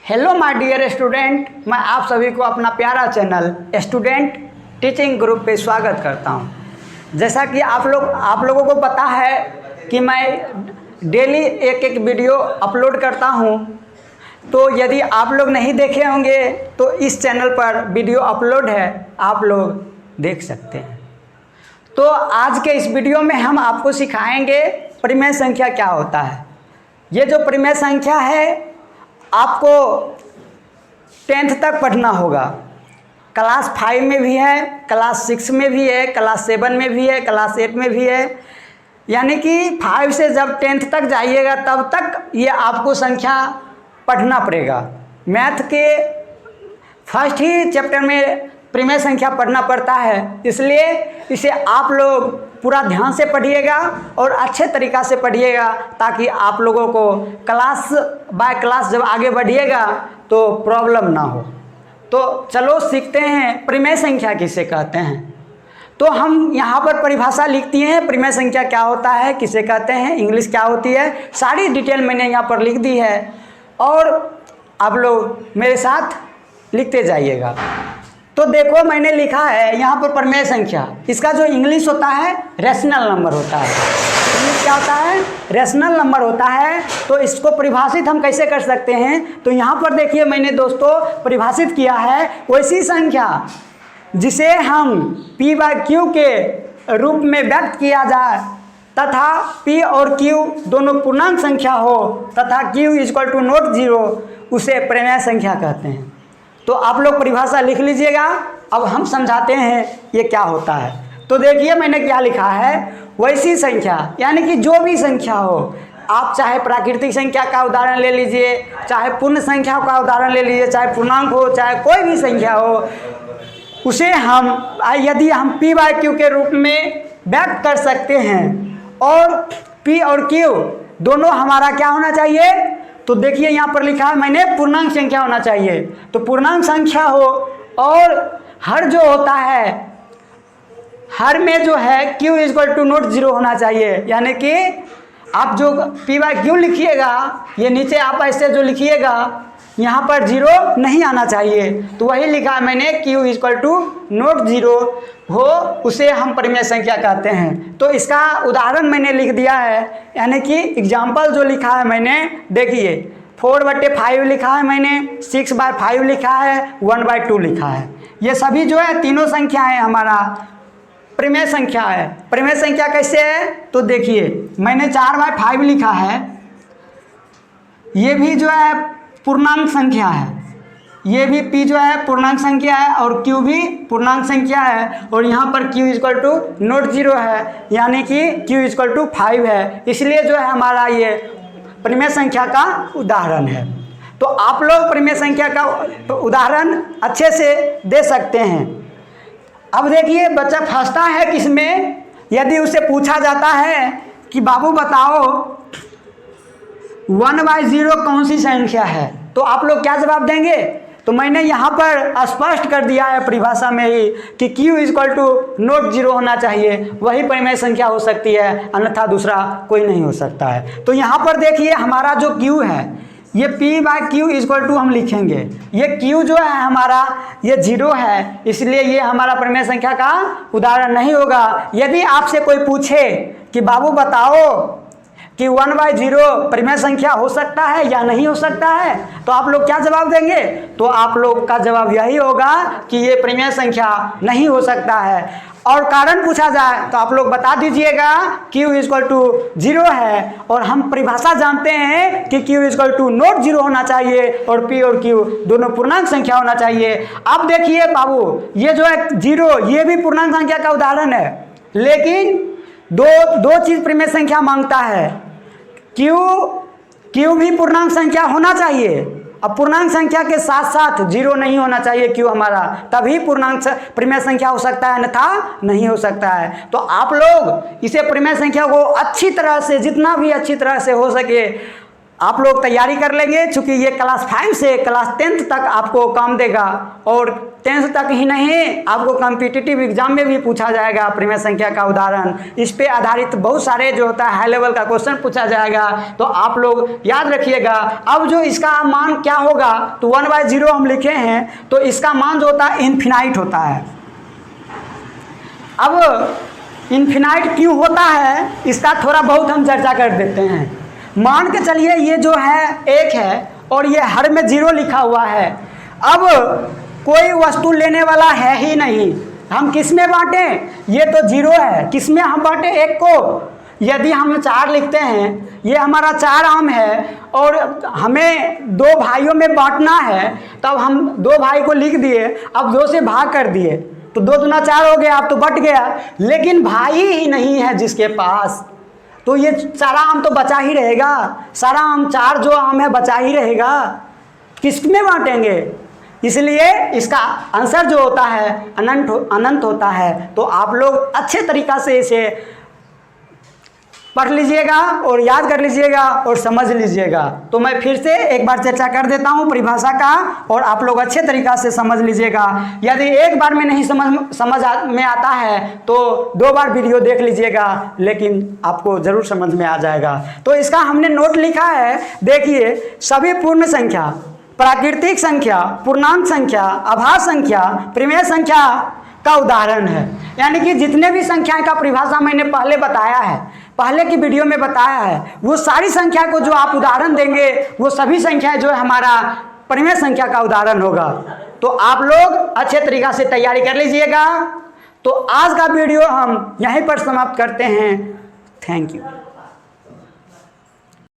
Hello my dear student, मैं आप सभी को अपना प्यारा चैनल स्टूडेंट टीचिंग ग्रुप पे स्वागत करता हूं। जैसा कि आप लोगों को पता है कि मैं डेली एक वीडियो अपलोड करता हूं, तो यदि आप लोग नहीं देखे होंगे तो इस चैनल पर वीडियो अपलोड है, आप लोग देख सकते हैं। तो आज के इस वीडियो में हम आपको सिखाएंगे परिमेय संख्या क्या होता है। ये जो परिमेय संख्या है आपको 10th तक पढ़ना होगा। क्लास 5 में भी है, क्लास 6 में भी है, क्लास 7 में भी है, क्लास 8 में भी है। यानी कि 5 से जब 10th तक जाइएगा तब तक ये आपको संख्या पढ़ना पड़ेगा। मैथ के फर्स्ट ही चैप्टर में परिमेय संख्या पढ़ना पड़ता है, इसलिए इसे आप लोग पूरा ध्यान से पढ़िएगा और अच्छे तरीक़ा से पढ़िएगा, ताकि आप लोगों को क्लास बाय क्लास जब आगे बढ़िएगा तो प्रॉब्लम ना हो। तो चलो सीखते हैं परिमेय संख्या किसे कहते हैं। तो हम यहाँ पर परिभाषा लिख दिए हैं, परिमेय संख्या क्या होता है, किसे कहते हैं, इंग्लिश क्या होती है, सारी डिटेल मैंने यहाँ पर लिख दी है और आप लोग मेरे साथ लिखते जाइएगा। तो देखो मैंने लिखा है यहाँ पर परिमेय संख्या, इसका जो इंग्लिश होता है रैशनल नंबर होता है। इंग्लिश क्या होता है? रैशनल नंबर होता है। तो इसको परिभाषित हम कैसे कर सकते हैं, तो यहाँ पर देखिए मैंने दोस्तों परिभाषित किया है वैसी संख्या जिसे हम p/q के रूप में व्यक्त किया जाए तथा p और q दोनों पूर्णांक संख्या हो तथा q = नॉट 0, उसे परिमेय संख्या कहते हैं। तो आप लोग परिभाषा लिख लीजिएगा। अब हम समझाते हैं ये क्या होता है। तो देखिए मैंने क्या लिखा है, वैसी संख्या यानी कि जो भी संख्या हो, आप चाहे प्राकृतिक संख्या का उदाहरण ले लीजिए, चाहे पूर्ण संख्या का उदाहरण ले लीजिए, चाहे पूर्णांक हो, चाहे कोई भी संख्या हो, उसे हम यदि हम p/q के रूप में व्यक्त कर सकते हैं और p और q दोनों हमारा क्या होना चाहिए, तो देखिए यहाँ पर लिखा है मैंने पूर्णांक संख्या होना चाहिए। तो पूर्णांक संख्या हो और हर जो होता है, हर में जो है q = नॉट 0 होना चाहिए। यानी कि आप जो p/q लिखिएगा, ये नीचे आप ऐसे जो लिखिएगा यहाँ पर 0 नहीं आना चाहिए। तो वही लिखा है मैंने q = नॉट 0 हो, उसे हम परिमेय संख्या कहते हैं। तो इसका उदाहरण मैंने लिख दिया है, यानी कि एग्जाम्पल जो लिखा है मैंने, देखिए 4/5 लिखा है मैंने, 6/5 लिखा है, 1/2 लिखा है। ये सभी जो है तीनों संख्याएं हमारा परिमेय संख्या है। परिमेय संख्या कैसे है, तो देखिए मैंने 4/5 लिखा है, ये भी जो है पूर्णांक संख्या है, ये भी p जो है पूर्णांक संख्या है और q भी पूर्णांक संख्या है, और यहाँ पर q = नॉट 0 है, यानी कि q = 5 है। इसलिए जो है हमारा ये परिमेय संख्या का उदाहरण है। तो आप लोग परिमेय संख्या का उदाहरण अच्छे से दे सकते हैं। अब देखिए बच्चा फंसता है किसमें, यदि उसे पूछा जाता है कि बाबू बताओ 1/0 कौन सी संख्या है, तो आप लोग क्या जवाब देंगे। तो मैंने यहाँ पर स्पष्ट कर दिया है परिभाषा में ही कि q = नॉट 0 होना चाहिए, वही परिमेय संख्या हो सकती है, अन्यथा दूसरा कोई नहीं हो सकता है। तो यहाँ पर देखिए हमारा जो q है, ये p/q = हम लिखेंगे, ये q जो है हमारा ये 0 है, इसलिए ये हमारा परिमेय संख्या का उदाहरण नहीं होगा। यदि आपसे कोई पूछे कि बाबू बताओ कि 1/0 परिमेय संख्या हो सकता है या नहीं हो सकता है, तो आप लोग क्या जवाब देंगे, तो आप लोग का जवाब यही होगा कि ये परिमेय संख्या नहीं हो सकता है। और कारण पूछा जाए तो आप लोग बता दीजिएगा q = 0 है, और हम परिभाषा जानते हैं कि q = नॉट 0 होना चाहिए और p और q दोनों पूर्णांक संख्या होना चाहिए। अब देखिए बाबू, ये जो है 0, ये भी पूर्णांक संख्या का उदाहरण है, लेकिन दो चीज परिमेय संख्या मांगता है, q भी पूर्णांक संख्या होना चाहिए, अब पूर्णांक संख्या के साथ साथ 0 नहीं होना चाहिए q हमारा, तभी पूर्णांक परिमेय संख्या हो सकता है, अन्यथा नहीं हो सकता है। तो आप लोग इसे परिमेय संख्या को अच्छी तरह से, जितना भी अच्छी तरह से हो सके आप लोग तैयारी कर लेंगे, चूँकि ये क्लास 5 से क्लास 10th तक आपको काम देगा और 10th तक ही नहीं, आपको कॉम्पिटिटिव एग्जाम में भी पूछा जाएगा परिमेय संख्या का उदाहरण। इस पे आधारित बहुत सारे जो होता है हाई लेवल का क्वेश्चन पूछा जाएगा, तो आप लोग याद रखिएगा। अब जो इसका मान क्या होगा, तो 1/0 हम लिखे हैं, तो इसका मान जो होता है इन्फिनाइट होता है। अब इन्फिनाइट क्यों होता है, इसका थोड़ा बहुत हम चर्चा कर देते हैं। मान के चलिए ये जो है 1 है और ये हर में 0 लिखा हुआ है। अब कोई वस्तु लेने वाला है ही नहीं, हम किस में बांटें, ये तो 0 है, किस में हम बांटें, 1 को। यदि हम 4 लिखते हैं, ये हमारा 4 आम है और हमें 2 भाइयों में बांटना है, तब हम 2 भाई को लिख दिए, अब 2 से भाग कर दिए, तो 2 दूना 4 हो गया, अब तो बट गया। लेकिन भाई ही नहीं है जिसके पास, तो ये सारा आम तो बचा ही रहेगा, सारा आम 4 जो आम है बचा ही रहेगा, किस में बांटेंगे। इसलिए इसका आंसर जो होता है अनंत होता है। तो आप लोग अच्छे तरीक़ा से इसे पढ़ लीजिएगा और याद कर लीजिएगा और समझ लीजिएगा। तो मैं फिर से एक बार चर्चा कर देता हूँ परिभाषा का, और आप लोग अच्छे तरीक़ा से समझ लीजिएगा। यदि एक बार में नहीं समझ में आता है तो 2 बार वीडियो देख लीजिएगा, लेकिन आपको ज़रूर समझ में आ जाएगा। तो इसका हमने नोट लिखा है, देखिए, सभी पूर्ण संख्या, प्राकृतिक संख्या, पूर्णांक संख्या, आभास संख्या परिमेय संख्या का उदाहरण है। यानी कि जितने भी संख्याएं का परिभाषा मैंने पहले बताया है, पहले की वीडियो में बताया है, वो सारी संख्या को जो आप उदाहरण देंगे, वो सभी संख्याएं जो है हमारा परिमेय संख्या का उदाहरण होगा। तो आप लोग अच्छे तरीक़ा से तैयारी कर लीजिएगा। तो आज का वीडियो हम यहीं पर समाप्त करते हैं। Thank you.